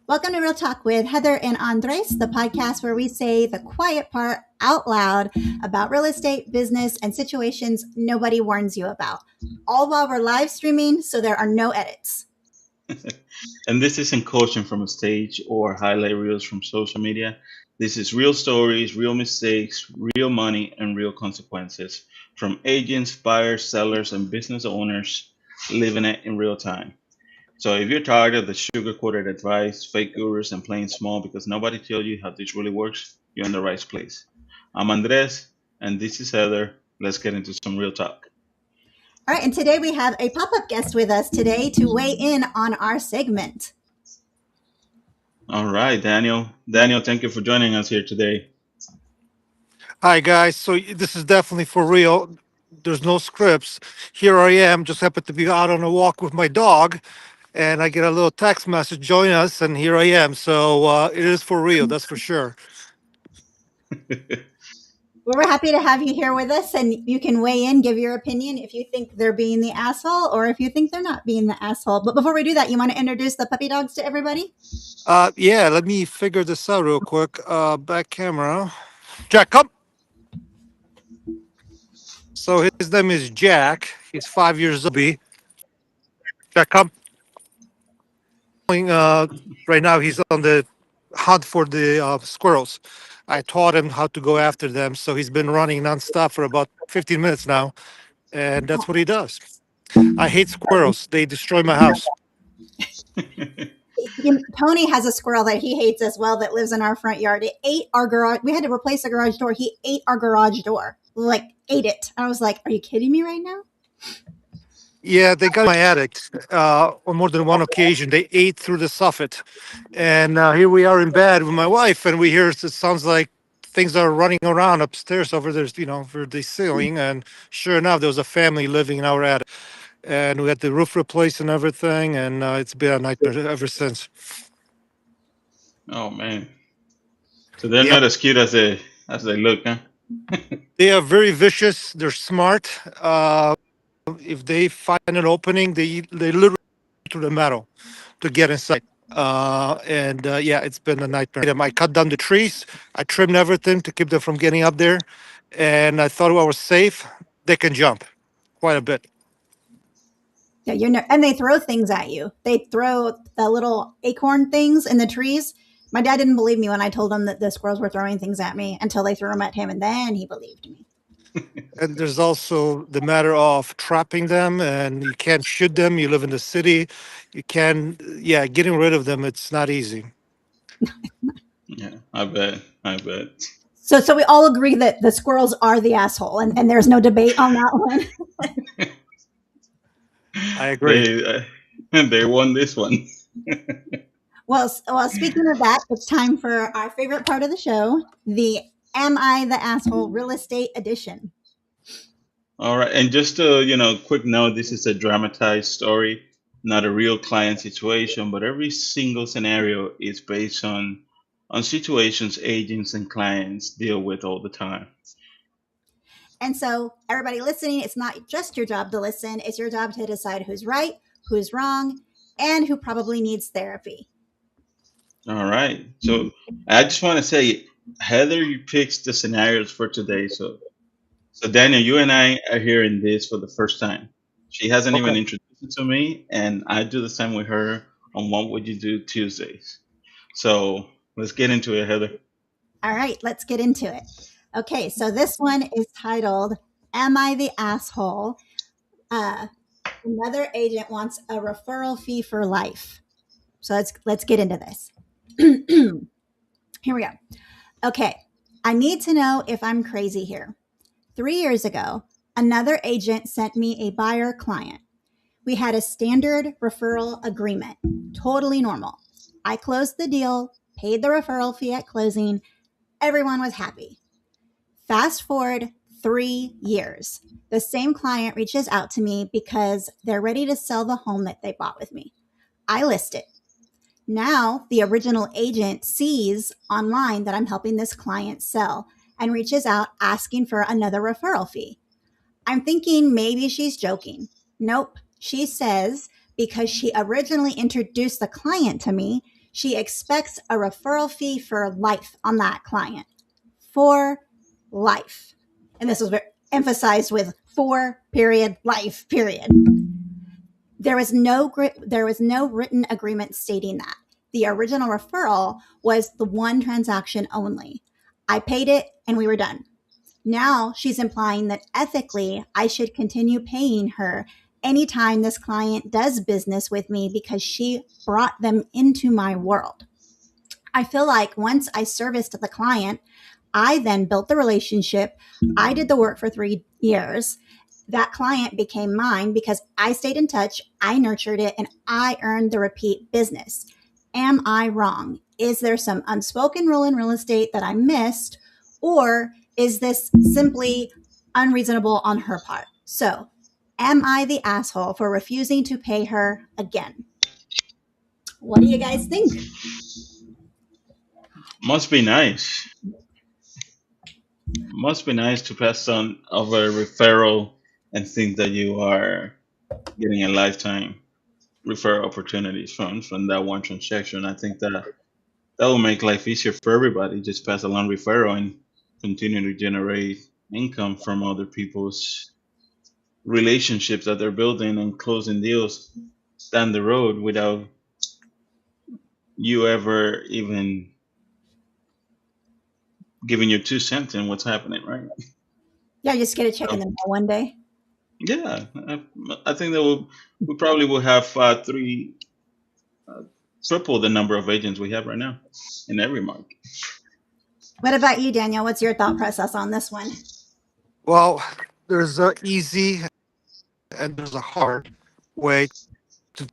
Welcome to Real Talk with Heather and Andres, the podcast where we say the quiet part out loud about real estate, business, and situations nobody warns you about. All while we're live streaming, so there are no edits. And this isn't coaching from a stage or highlight reels from social media. This is real stories, real mistakes, real money, and real consequences from agents, buyers, sellers, and business owners living it in real time. So if you're tired of the sugar coated advice, fake gurus, and playing small because nobody told you how this really works, you're in the right place. I'm Andres, and this is Heather. Let's get into some real talk. All right, and today we have a pop up guest with us today to weigh in on our segment. All right, Daniel. Daniel, thank you for joining us here today. Hi guys, so this is definitely for real. There's no scripts. Here I am, just happened to be out on a walk with my dog, and I get a little text message, join us, and here I am. So it is for real, that's for sure. Well, we're happy to have you here with us, and you can weigh in, give your opinion if you think they're being the asshole or if you think they're not being the asshole. But before we do that, you want to introduce the puppy dogs to everybody? Yeah, let me figure this out real quick. Back camera. Jack, come. So his name is Jack. He's 5 years old. Jack, come. Uh, right now, he's on the hunt for the squirrels. I taught him how to go after them, so he's been running nonstop for about 15 minutes now, and that's what he does. I hate squirrels; they destroy my house. Tony has a squirrel that he hates as well that lives in our front yard. It ate our garage. We had to replace the garage door. He ate our garage door, like ate it. I was like, "Are you kidding me right now?" Yeah, they got in my attic on more than one occasion. They ate through the soffit, and here we are in bed with my wife, and we hear it sounds like things are running around upstairs over there, over the ceiling. And sure enough, there was a family living in our attic, and we had the roof replaced and everything, and it's been a nightmare ever since. Oh man. So they're Yep, not as cute as they look, huh? they are very vicious. They're smart. If they find an opening, they literally through the metal to get inside. And yeah, it's been a nightmare. I cut down the trees. I trimmed everything to keep them from getting up there, and I thought I was safe. They can jump quite a bit. Yeah, and they throw things at you. They throw the little acorn things in the trees. My dad didn't believe me when I told him that the squirrels were throwing things at me until they threw them at him, and then he believed me. And there's also the matter of trapping them, and you can't shoot them. You live in the city. You can, yeah, getting rid of them. It's not easy. Yeah, I bet. I bet. So we all agree that the squirrels are the asshole, and there's no debate on that one. I agree. They won this one. Well, speaking of that, it's time for our favorite part of the show, the Am I the Asshole Real Estate Edition. All right, and just a quick note: this is a dramatized story, not a real client situation, but every single scenario is based on situations agents and clients deal with all the time. And so, everybody listening, it's not just your job to listen, it's your job to decide who's right, who's wrong, and who probably needs therapy. All right, so I just want to say, Heather, you picked the scenarios for today, so Daniel, you and I are hearing this for the first time. She hasn't Okay. even introduced it to me, and I do the same with her on What Would You Do Tuesdays. So let's get into it, Heather. All right, let's get into it. Okay, so this one is titled Am I the Asshole? Another agent wants a referral fee for life. So let's get into this. Here we go. Okay, I need to know if I'm crazy here. 3 years ago, another agent sent me a buyer client. We had a standard referral agreement, totally normal. I closed the deal, paid the referral fee at closing. Everyone was happy. Fast forward 3 years. The same client reaches out to me because they're ready to sell the home that they bought with me. I list it. Now, the original agent sees online that I'm helping this client sell and reaches out asking for another referral fee. I'm thinking maybe she's joking. Nope. She says because she originally introduced the client to me, She expects a referral fee for life on that client. For life. And this was emphasized with for period life period. There was no written agreement stating that. The original referral was the one transaction only. I paid it and we were done. Now she's implying that ethically I should continue paying her anytime this client does business with me because she brought them into my world. I feel like once I serviced the client, I then built the relationship. I did the work for 3 years. That client became mine because I stayed in touch, I nurtured it, and I earned the repeat business. Am I wrong? Is there some unspoken rule in real estate that I missed? Or is this simply unreasonable on her part? So, am I the asshole for refusing to pay her again? What do you guys think? Must be nice. Must be nice to pass on of a referral and think that you are getting a lifetime referral opportunities from that one transaction. I think that will make life easier for everybody. Just pass along referral and continue to generate income from other people's relationships that they're building and closing deals down the road without you ever even giving your 2 cents in what's happening, right? Yeah, just get a check in the mail one day. Yeah, I think that we probably will have triple the number of agents we have right now in every market. What about you, Daniel? What's your thought process on this one? Well, there's a easy and there's a hard way to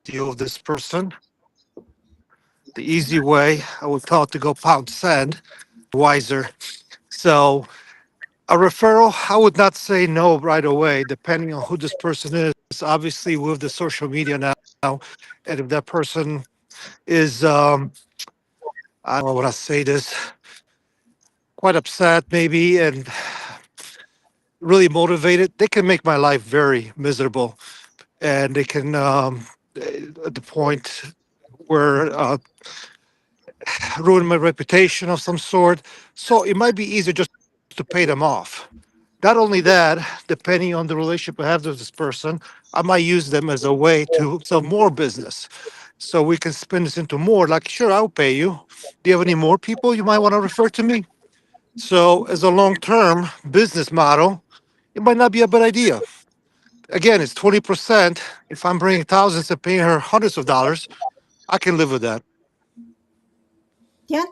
deal with this person. The easy way, I would tell it to go pound sand, wiser. So a referral, I would not say no right away, depending on who this person is. Obviously, with the social media now, and if that person is, I don't know what I say this, quite upset maybe, and really motivated, they can make my life very miserable, and they can, at the point where ruin my reputation of some sort. So it might be easier just to pay them off. Not only that, depending on the relationship I have with this person, I might use them as a way to sell more business. So we can spin this into more. Like, sure, I'll pay you. Do you have any more people you might want to refer to me? So, as a long term business model, it might not be a bad idea. Again, it's 20%. If I'm bringing thousands and paying her hundreds of dollars, I can live with that. Yeah,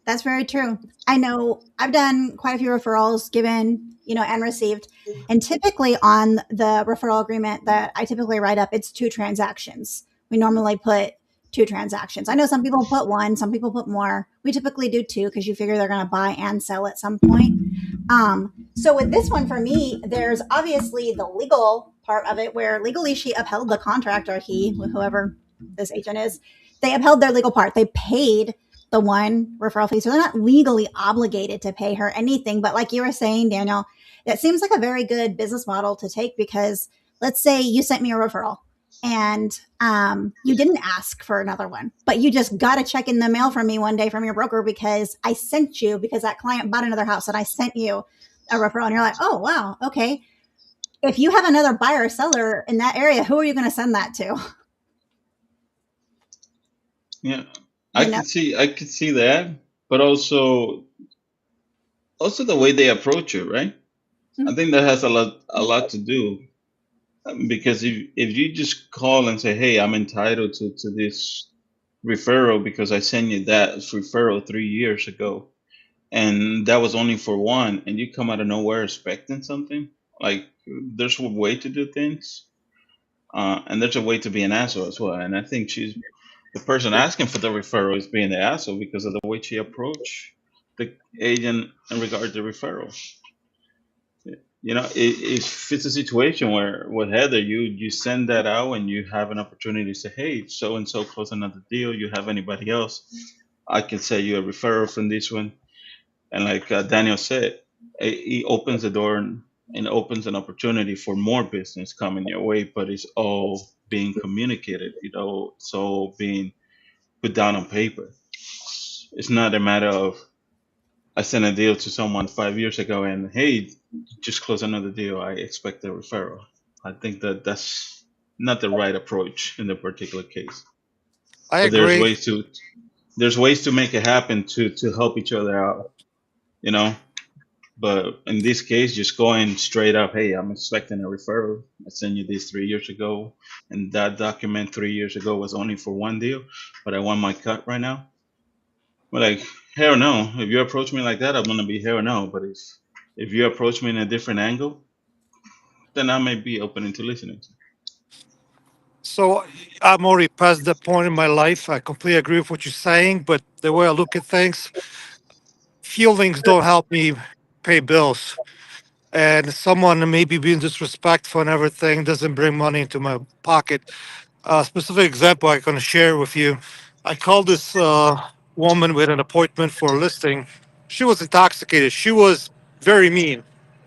that's very true. I know I've done quite a few referrals given, and received. And typically on the referral agreement that I typically write up, it's 2 transactions. We normally put 2 transactions. I know some people put one, some people put more. We typically do 2 because you figure they're going to buy and sell at some point. So with this one for me, there's obviously the legal part of it where legally she upheld the contract, or he, whoever this agent is, they upheld their legal part. They paid the one referral fee. So they're not legally obligated to pay her anything. But like you were saying, Daniel, that seems like a very good business model to take, because let's say you sent me a referral and you didn't ask for another one, but you just got a check in the mail from me one day from your broker because I sent you, because that client bought another house and I sent you a referral, and you're like, oh, wow, okay. If you have another buyer or seller in that area, who are you going to send that to? Yeah, I You know? could see that, but also the way they approach it, right? I think that has a lot to do. Because if you just call and say, hey, I'm entitled to this referral because I sent you that referral 3 years ago, and that was only for one, and you come out of nowhere expecting something, like, there's a way to do things, and there's a way to be an asshole as well. And I think the person asking for the referral is being the asshole because of the way she approached the agent in regard to referral. If it's a situation where with Heather, you send that out and you have an opportunity to say, hey, so and so close another deal. You have anybody else? I can send you a referral from this one. And like Daniel said, he opens the door and opens an opportunity for more business coming your way. But it's all being communicated. It's all being put down on paper. It's not a matter of I sent a deal to someone 5 years ago and hey, just close another deal. I expect a referral. I think that that's not the right approach in the particular case. I But agree. there's ways to make it happen to help each other out, you know. But in this case, just going straight up, hey, I'm expecting a referral. I sent you this 3 years ago, and that document 3 years ago was only for one deal, but I want my cut right now. We're like, hell no. If you approach me like that, I'm gonna be hell no. But if you approach me in a different angle, then I may be open to listening. So I'm already past that point in my life. I completely agree with what you're saying, but the way I look at things, feelings don't help me pay bills. And someone maybe being disrespectful and everything doesn't bring money into my pocket. A specific example I can share with you. I called this woman with an appointment for a listing. She was intoxicated. She was very mean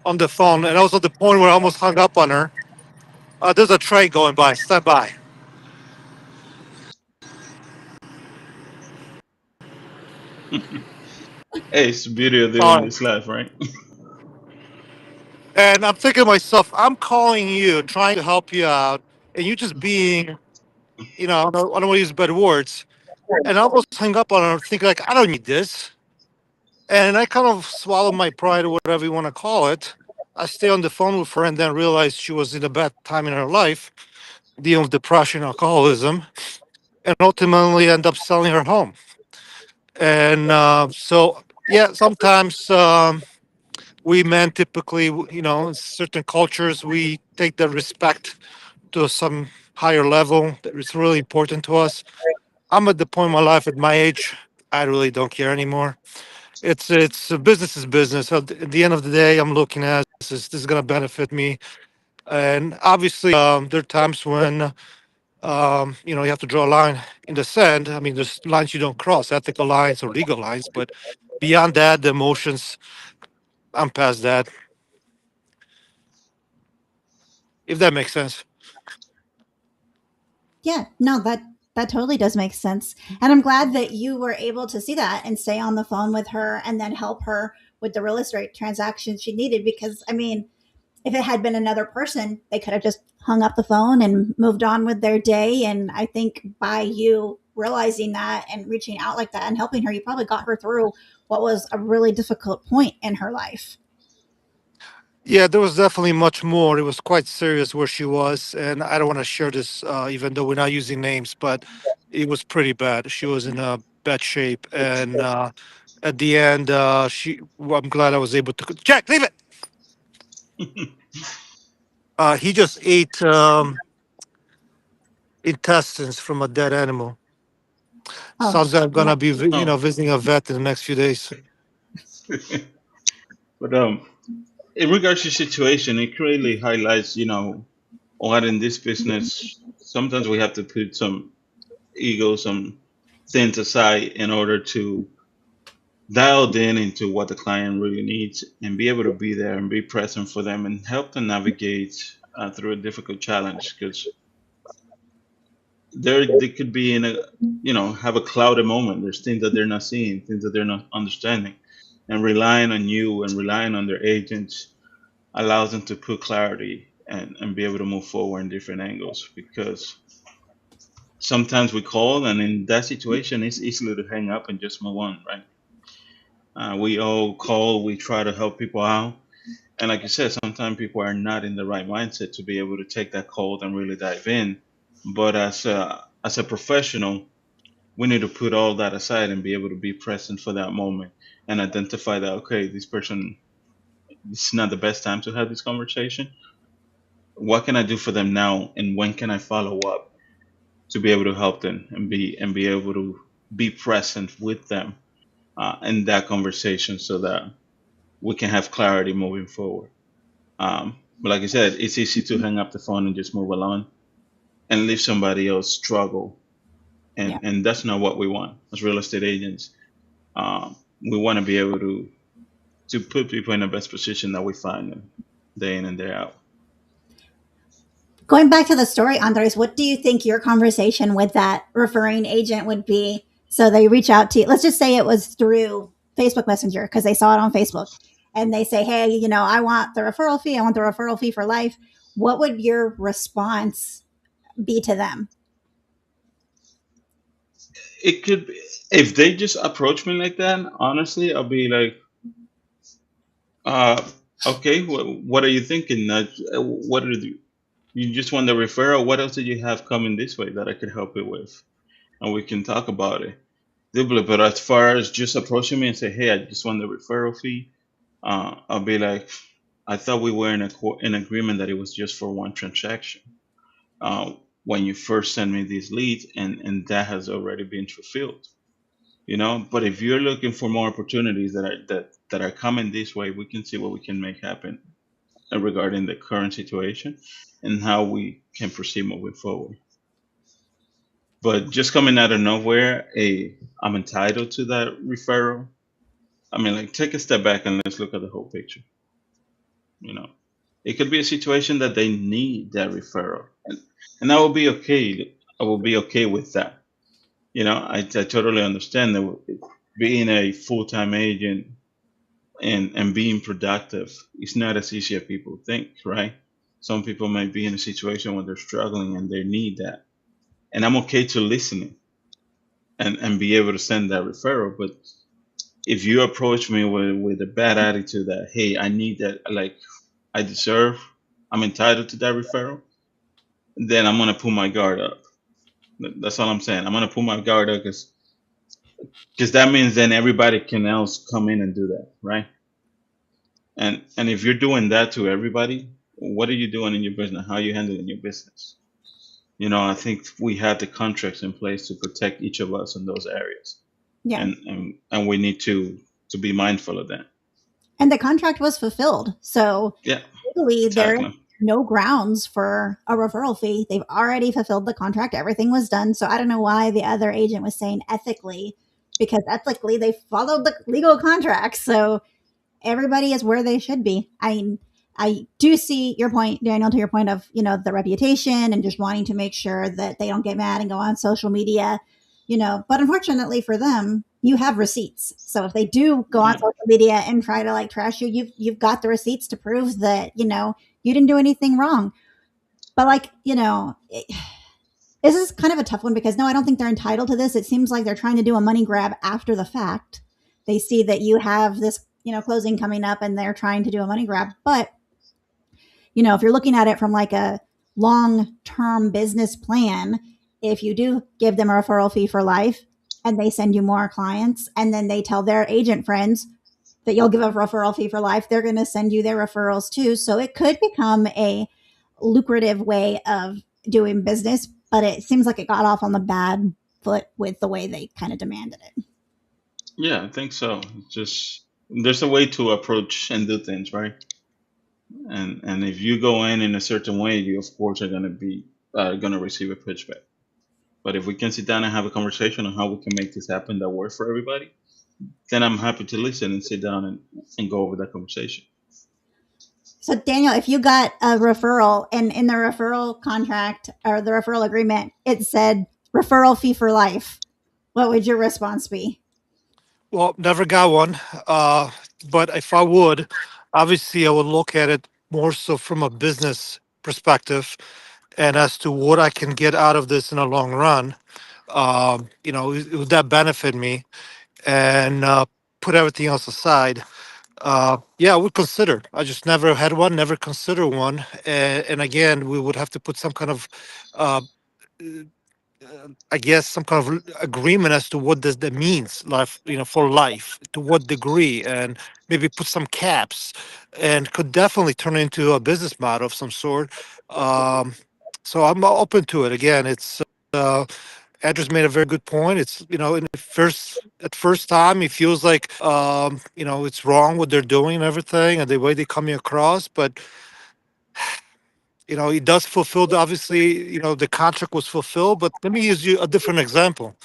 on the phone, and I was at the point where I almost hung up on her. There's a train going by. Stand by. Hey, it's the beauty of living Sorry. this life, right? And I'm thinking to myself, I'm calling you, trying to help you out, and you just being, I don't want to use better words, and I almost hung up on her, thinking like, I don't need this. And I kind of swallowed my pride or whatever you want to call it. I stay on the phone with her and then realized she was in a bad time in her life, dealing with depression, alcoholism, and ultimately end up selling her home. And so, yeah, sometimes we men typically, in certain cultures, we take the respect to some higher level that is really important to us. I'm at the point in my life at my age, I really don't care anymore. It's business is business. At the end of the day, I'm looking at this is going to benefit me, and obviously, there are times when you have to draw a line in the sand. I mean, there's lines you don't cross, ethical lines or legal lines, but beyond that, the emotions, I'm past that. If that makes sense. Yeah, no, that totally does make sense. And I'm glad that you were able to see that and stay on the phone with her and then help her with the real estate transaction she needed because I mean, if it had been another person, they could have just hung up the phone and moved on with their day and I think by you realizing that and reaching out like that and helping her, you probably got her through what was a really difficult point in her life. Yeah, there was definitely much more. It was quite serious where she was, and I don't want to share this, even though we're not using names, but it was pretty bad. She was in a bad shape, and at the end, well, I'm glad I was able to. Jack, leave it. He just ate intestines from a dead animal. Oh, Sounds like I'm gonna yeah. be, Oh, visiting a vet in the next few days. but in regards to situation, it clearly highlights, what in this business, sometimes we have to put some ego, some things aside in order to dial in into what the client really needs and be able to be there and be present for them and help them navigate through a difficult challenge because they could be in a have a clouded moment. There's things that they're not seeing, things that they're not understanding, and relying on you and relying on their agents allows them to put clarity and be able to move forward in different angles because sometimes we call and in that situation it's easily to hang up and just move on, right? We all call, we try to help people out, and like you said, sometimes people are not in the right mindset to be able to take that call and really dive in. But as a professional, we need to put all that aside and be able to be present for that moment and identify that okay, this person, it's not the best time to have this conversation. What can I do for them now, and when can I follow up to be able to help them and be able to be present with them in that conversation so that we can have clarity moving forward. But like I said, it's easy to hang up the phone and just move along and leave somebody else struggle, Yeah. and that's not what we want as real estate agents. We want to be able to put people in the best position that we find them day in and day out. Going back to the story, Andres, what do you think your conversation with that referring agent would be? So they reach out to you. Let's just say it was through Facebook Messenger because they saw it on Facebook and they say, hey, I want the referral fee. I want the referral fee for life. What would your response be to them? It could be, if they just approach me like that, honestly, I'll be like, uh, okay, what are you thinking? What are you just want the referral? What else did you have coming this way that I could help you with? And we can talk about it. But as far as just approaching me and say, hey, I just want the referral fee, I'll be like, I thought we were in agreement that it was just for one transaction. When you first sent me these leads, and that has already been fulfilled. But if you're looking for more opportunities that are coming this way, we can see what we can make happen regarding the current situation and how we can proceed moving forward. But just coming out of nowhere, I'm entitled to that referral. I mean, like, take a step back and let's look at the whole picture. You know, it could be a situation that they need that referral, and I will be okay. I will be okay with that. I totally understand that being a full-time agent and being productive is not as easy as people think, right? Some people might be in a situation where they're struggling and they need that. And I'm okay to listen and be able to send that referral. But if you approach me with a bad attitude that, hey, I need that, like, I deserve, I'm entitled to that referral, then I'm going to pull my guard up. That's all I'm saying. I'm going to pull my guard up because that means then everybody can else come in and do that, right? And if you're doing that to everybody, what are you doing in your business? How are you handling your business? I think we have the contracts in place to protect each of us in those areas, Yeah. and we need to be mindful of that. And the contract was fulfilled. So Yeah, legally, there are exactly. no grounds for a referral fee. They've already fulfilled the contract. Everything was done. So I don't know why the other agent was saying ethically, because ethically they followed the legal contract. So everybody is where they should be. I do see your point, Daniel, to your point of, the reputation and just wanting to make sure that they don't get mad and go on social media, but unfortunately for them, you have receipts. So if they do go on Yeah, social media and try to like trash you, you've got the receipts to prove that, you didn't do anything wrong. But like, this is kind of a tough one because no, I don't think they're entitled to this. It seems like they're trying to do a money grab after the fact. They see that you have this, closing coming up and they're trying to do a money grab. But, if you're looking at it from like a long term business plan, if you do give them a referral fee for life and they send you more clients and then they tell their agent friends that you'll give a referral fee for life, they're going to send you their referrals too. So it could become a lucrative way of doing business, but it seems like it got off on the bad foot with the way they kind of demanded it. yeah, I think so. It's just there's a way to approach and do things, right? And if you go in a certain way, you of course are gonna receive a pushback. But if we can sit down and have a conversation on how we can make this happen that works for everybody, then I'm happy to listen and sit down and go over that conversation. So, Daniel, if you got a referral and in the referral contract or the referral agreement, it said referral fee for life, what would your response be? Well, never got one. But if I would, obviously, I would look at it more so from a business perspective and as to what I can get out of this in the long run. Would that benefit me? And put everything else aside. Yeah, I would consider. I just never had one, never consider one. And again, we would have to put some kind of uh, I guess some kind of agreement as to what does that means, life, for life, to what degree, and maybe put some caps, and could definitely turn into a business model of some sort. Um, so I'm open to it. Again, it's Andrews made a very good point. It's in the first time, it feels like it's wrong what they're doing and everything, and the way they're coming across, but. It does fulfill obviously, the contract was fulfilled, but let me use you a different example.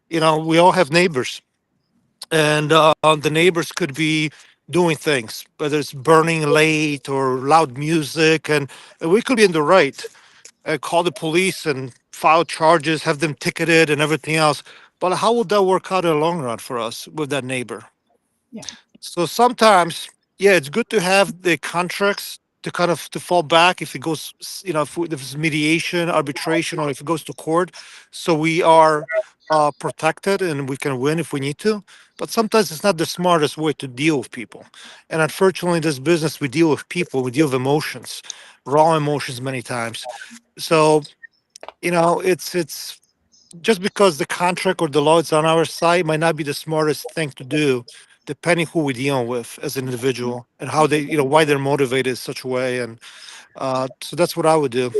We all have neighbors, and the neighbors could be doing things, whether it's burning late or loud music, and we could be in the right. call the police and file charges, have them ticketed and everything else. But how would that work out in the long run for us with that neighbor? Yeah. So sometimes, yeah, it's good to have the contracts to kind of to fall back if it goes, if it's mediation, arbitration, or if it goes to court, so we are protected and we can win if we need to. But sometimes it's not the smartest way to deal with people. And unfortunately, in this business, we deal with people, we deal with emotions, raw emotions many times. So it's just because the contract or the law is on our side might not be the smartest thing to do, depending who we deal with as an individual and how they, why they're motivated such a way. And so that's what I would do.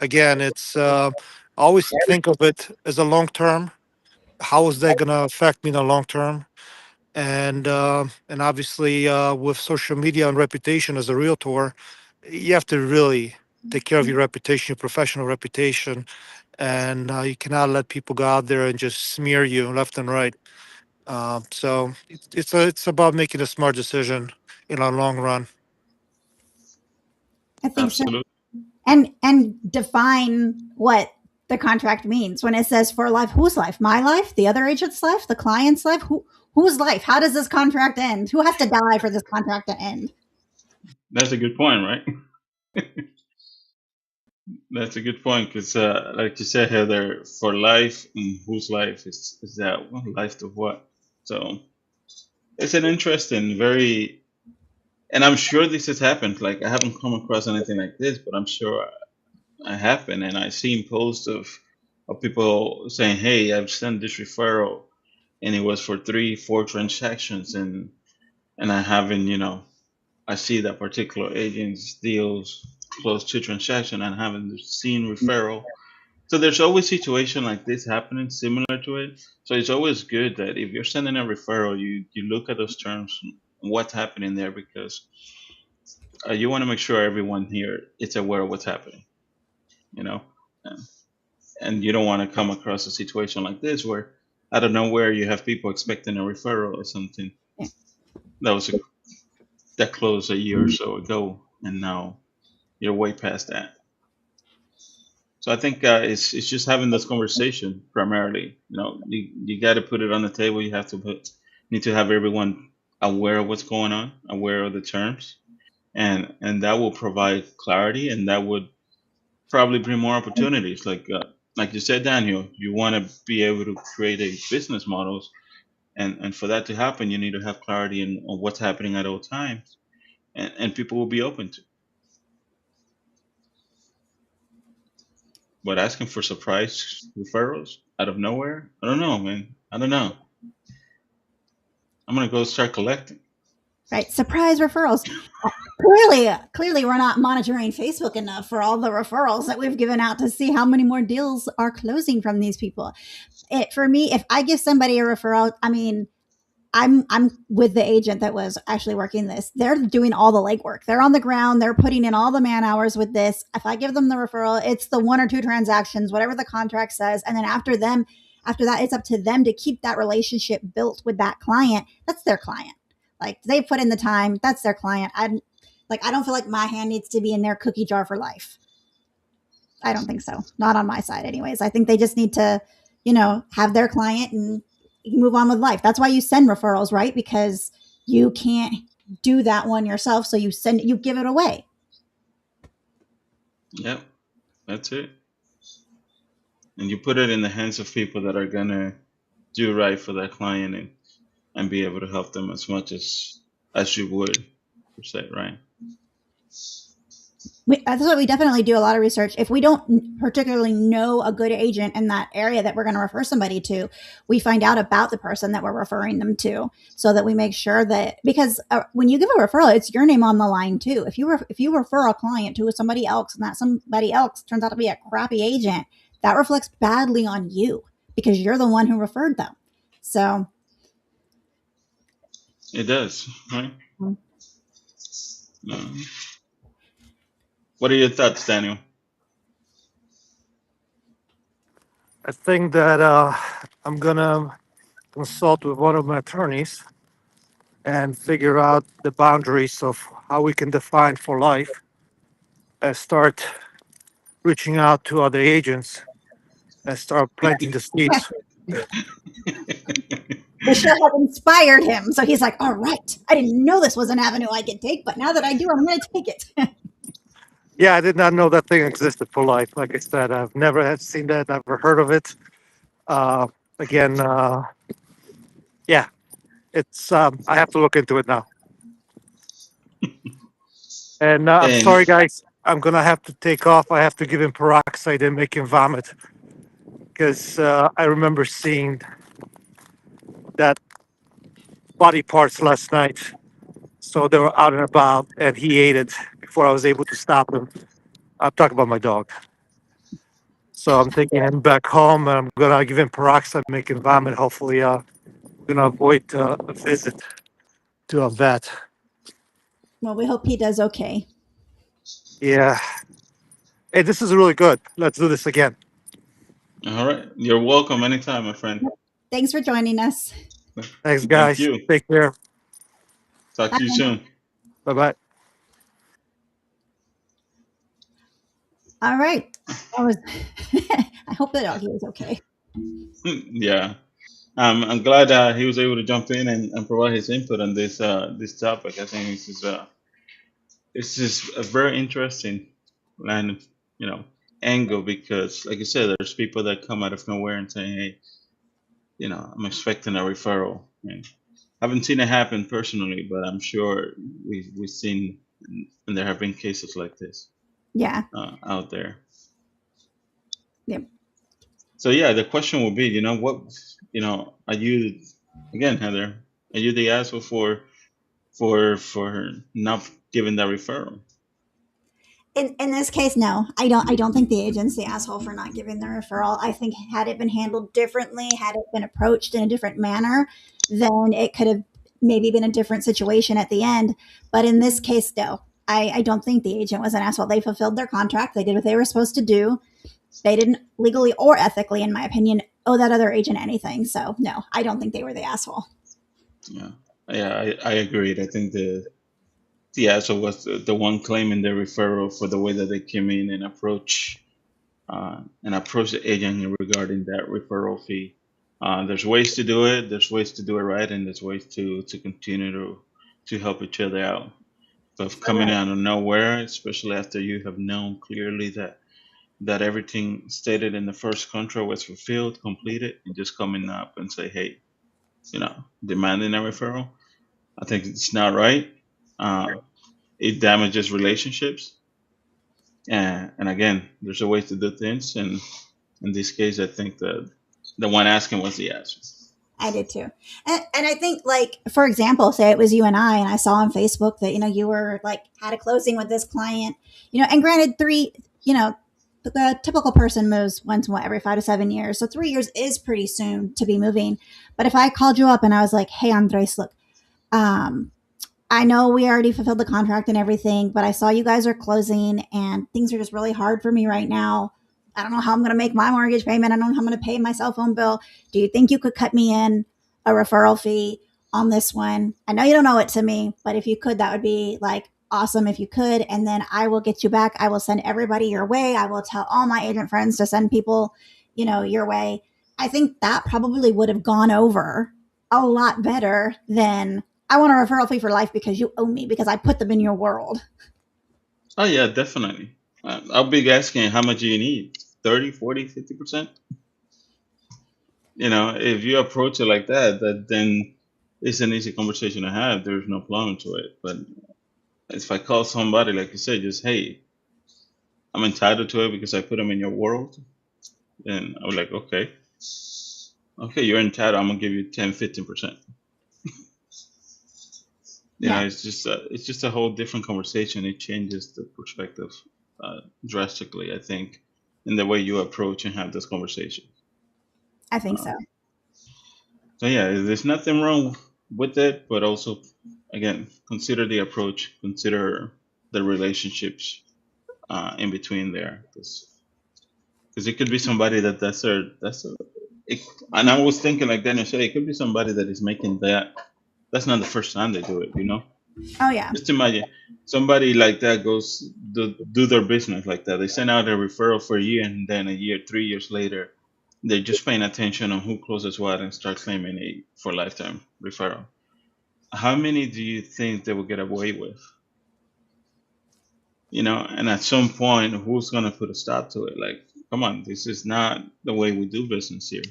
Again, it's always think of it as a long term. How is that going to affect me in the long term? And obviously, with social media and reputation as a realtor, you have to really take care of your reputation, your professional reputation, and you cannot let people go out there and just smear you left and right. So it's about making a smart decision in the long run. I think so. Absolutely. And define what the contract means when it says for life. Whose life? My life? The other agent's life? The client's life? Whose life? How does this contract end? Who has to die for this contract to end? That's a good point, right? That's a good point because, like you said, Heather, for life, whose life is that? Life of what? So it's an interesting, very, and I'm sure this has happened. Like I haven't come across anything like this, but I'm sure I happen, and I've seen posts of people saying, "Hey, I've sent this referral, and it was for 3, 4 transactions, and I haven't, I see that particular agent's deals close to transaction and haven't seen referral." So there's always situation like this happening, similar to it. So it's always good that if you're sending a referral, you look at those terms, what's happening there, because you want to make sure everyone here is aware of what's happening, you know. And you don't want to come across a situation like this where out of nowhere you have people expecting a referral or something Yeah. that was that closed a year or so ago, and now you're way past that. So I think it's just having this conversation primarily. You got to put it on the table. You have to need to have everyone aware of what's going on, aware of the terms, and that will provide clarity, and that would probably bring more opportunities. Like you said, Daniel, you want to be able to create a business models, and for that to happen, you need to have clarity on what's happening at all times, and people will be open to. But asking for surprise referrals out of nowhere, I don't know, man. I don't know. I'm gonna go start collecting. Right. Surprise referrals. Clearly, we're not monitoring Facebook enough for all the referrals that we've given out to see how many more deals are closing from these people. For me, if I give somebody a referral, I mean, I'm with the agent that was actually working this. They're doing all the legwork. They're on the ground. They're putting in all the man hours with this. If I give them the referral, it's the 1 or 2 transactions, whatever the contract says, and then after that, it's up to them to keep that relationship built with that client. That's their client. Like they put in the time. That's their client. I don't feel like my hand needs to be in their cookie jar for life. I don't think so. Not on my side, anyways. I think they just need to, have their client and move on with life. That's why you send referrals, right? Because you can't do that one yourself. So you give it away. Yep, that's it. And you put it in the hands of people that are gonna do right for that client, and be able to help them as much as you would, per se, right? That's what we definitely do a lot of research. If we don't particularly know a good agent in that area that we're going to refer somebody to, we find out about the person that we're referring them to, so that we make sure that, because when you give a referral, it's your name on the line too. If you refer a client to somebody else and that somebody else turns out to be a crappy agent, that reflects badly on you because you're the one who referred them. So It does, right? What are your thoughts, Daniel? I think that I'm gonna consult with one of my attorneys and figure out the boundaries of how we can define for life and start reaching out to other agents and start planting the seeds. Michelle had inspired him. So he's like, all right, I didn't know this was an avenue I could take, but now that I do, I'm going to take it. Yeah, I did not know that thing existed for life. Like I said, I've never had seen that, never heard of it. Uh, again, yeah, it's I have to look into it now. And I'm And sorry, guys. I'm gonna have to take off. I have to give him peroxide and make him vomit because I remember seeing that body parts last night. So they were out and about, and he ate it before I was able to stop him. I'm talking about my dog. So I'm taking him back home, and I'm gonna give him peroxide, make him vomit. Hopefully, gonna avoid a visit to a vet. Well, we hope he does okay. Yeah. Hey, this is really good. Let's do this again. all right, you're welcome anytime, my friend. Thanks for joining us. Thanks, Thank guys. you. Take care. Talk to you Bye. soon. Bye bye. All right. That was. I hope the doggy was okay. Yeah. I'm glad he was able to jump in and provide his input on this topic. I think this is a very interesting line of, angle because, like you said, there's people that come out of nowhere and say, "Hey, I'm expecting a referral." And I haven't seen it happen personally, but I'm sure we've seen, and there have been cases like this Yeah. out there. Yep. So yeah, the question will be, what, are you, again, Heather, are you the asshole for not giving that referral? In this case, no, I don't think the agent's the asshole for not giving the referral. I think had it been handled differently, had it been approached in a different manner, then it could have maybe been a different situation at the end. But in this case, no, I don't think the agent was an asshole. They fulfilled their contract. They did what they were supposed to do. They didn't legally or ethically, in my opinion, owe that other agent anything. So no, I don't think they were the asshole. Yeah, yeah, I agreed. I think the asshole was the one claiming the referral for the way that they came in and approach the agent regarding that referral fee. There's ways to do it. There's ways to do it right, and there's ways to continue to help each other out. But coming Right. out of nowhere, especially after you have known clearly that everything stated in the first contract was fulfilled, completed, and just coming up and say, hey, demanding a referral, I think it's not right. It damages relationships. And again, there's a way to do things. And in this case, I think that the one asking was the answer. I did too. And I think, like, for example, say it was you and I saw on Facebook that, you were like, had a closing with this client, and granted, the typical person moves once every 5 to 7 years. So 3 years is pretty soon to be moving. But if I called you up and I was like, hey, Andres, look, um, I know we already fulfilled the contract and everything, but I saw you guys are closing and things are just really hard for me right now. I don't know how I'm going to make my mortgage payment. I don't know how I'm going to pay my cell phone bill. Do you think you could cut me in a referral fee on this one? I know you don't owe it to me, but if you could, that would be like awesome if you could. And then I will get you back. I will send everybody your way. I will tell all my agent friends to send people, your way. I think that probably would have gone over a lot better than I want a referral fee for life because you owe me because I put them in your world. Oh, yeah, definitely. I'll be asking how much do you need? 30, 40, 50%? If you approach it like that, then it's an easy conversation to have. There's no problem to it. But if I call somebody, like you said, just, hey, I'm entitled to it because I put them in your world, then I was like, okay, you're entitled. I'm gonna give you 10, 15%. Yeah, It's just a whole different conversation. It changes the perspective drastically, I think, in the way you approach and have this conversation. I think so. So yeah, there's nothing wrong with it, but also, again, consider the approach, consider the relationships in between there, because it could be somebody it, and I was thinking like Daniel said, it could be somebody that is making that. That's not the first time they do it, Oh yeah. Just imagine somebody like that goes do their business like that. They send out a referral for a year, and then a year, 3 years later, they're just paying attention on who closes what and start claiming a for lifetime referral. How many do you think they will get away with? And at some point, who's gonna put a stop to it? Like, come on, this is not the way we do business here.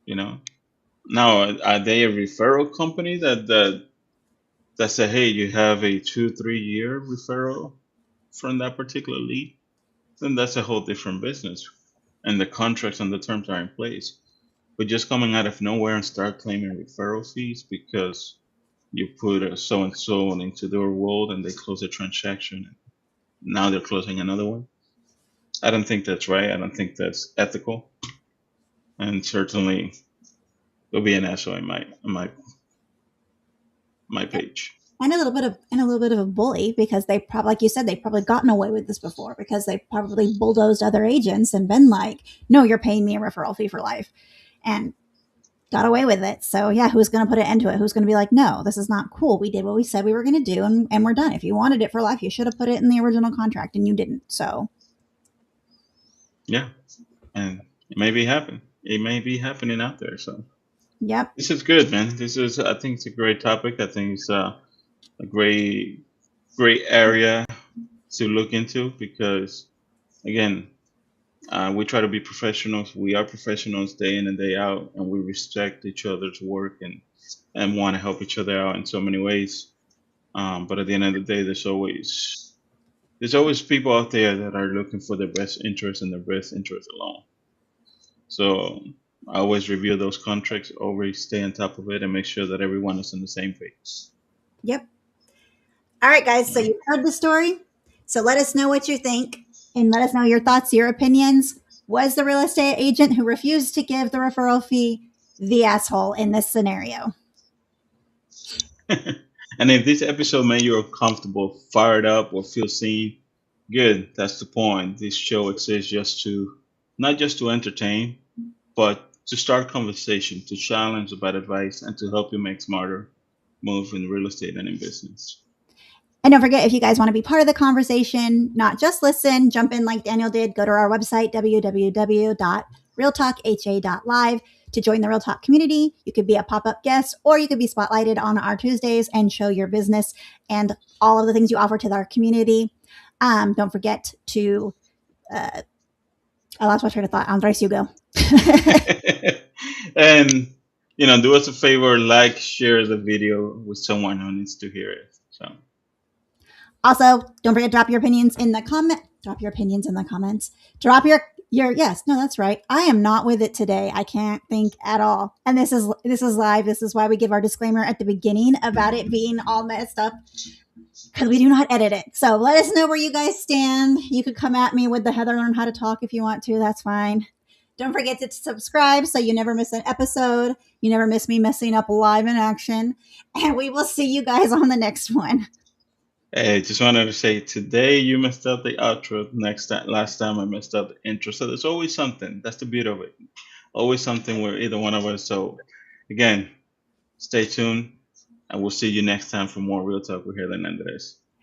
You know. Now, are they a referral company that say, hey, you have a 2, 3 year referral from that particular lead? Then that's a whole different business, and the contracts and the terms are in place. But just coming out of nowhere and start claiming referral fees because you put a so and so into their world and they close a transaction, and now they're closing another one. I don't think that's right. I don't think that's ethical, and certainly there'll be an asshole in my page. And a little bit of a bully, because they probably, like you said, they've probably gotten away with this before because they probably bulldozed other agents and been like, no, you're paying me a referral fee for life, and got away with it. So yeah, who's going to put an end to it? Who's going to be like, no, this is not cool. We did what we said we were going to do, and we're done. If you wanted it for life, you should have put it in the original contract, and you didn't. So Yeah, and it may be happening. It may be happening out there. So yep. this is good, man. I think it's a great topic. I think it's a great area to look into because, again, we try to be professionals. We are professionals day in and day out, and we respect each other's work and want to help each other out in so many ways. But at the end of the day, there's always people out there that are looking for their best interest and their best interest alone. So I always review those contracts, always stay on top of it, and make sure that everyone is on the same page. Yep. All right, guys. So you heard the story. So let us know what you think, and let us know your thoughts, your opinions. Was the real estate agent who refused to give the referral fee the asshole in this scenario? And if this episode made you uncomfortable, fired up, or feel seen, good. That's the point. This show exists not just to entertain, but to start conversation, to challenge about advice, and to help you make smarter moves in real estate and in business. And don't forget, if you guys want to be part of the conversation, not just listen, jump in like Daniel did. Go to our website, www.realtalkha.live, to join the Real Talk community. You could be a pop-up guest, or you could be spotlighted on our Tuesdays and show your business and all of the things you offer to our community. Don't forget to, I lost my train of thought. Andres, you go. And do us a favor, like, share the video with someone who needs to hear it. So Also, don't forget to drop your opinions in the comment. Drop your opinions in the comments. Drop your yes, no, that's right. I am not with it today. I can't think at all. And this is live. This is why we give our disclaimer at the beginning about it being all messed up, because we do not edit it. So let us know where you guys stand. You could come at me with the Heather Learn How to Talk if you want to. That's fine. Don't forget to subscribe so you never miss an episode. You never miss me messing up live in action. And we will see you guys on the next one. hey, just wanted to say today you messed up the outro. Last time I messed up the intro. So there's always something. That's the beauty of it. Always something where either one of us. So again, stay tuned, and we'll see you next time for more Real Talk with Heather and Andres.